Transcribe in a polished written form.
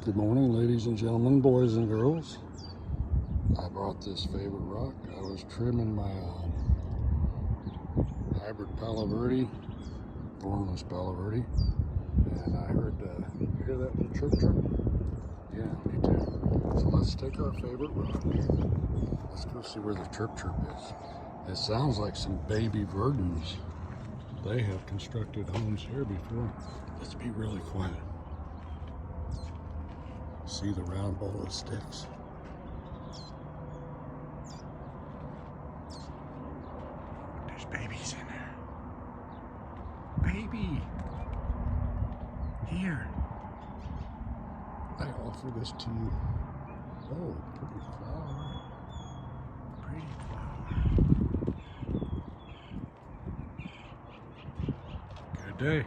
Good morning, ladies and gentlemen, boys and girls. I brought this favorite rock. I was trimming my hybrid Palo Verde, thornless Palo Verde, and I heard, you hear that little chirp chirp? Yeah, me too. So let's take our favorite rock. Let's go see where the chirp chirp is. It sounds like some baby verdins. They have constructed homes here before. Let's be really quiet. See the round ball of sticks? There's babies in there. Baby! Here. I offer this to you. Oh, pretty flower. Pretty flower. Good day.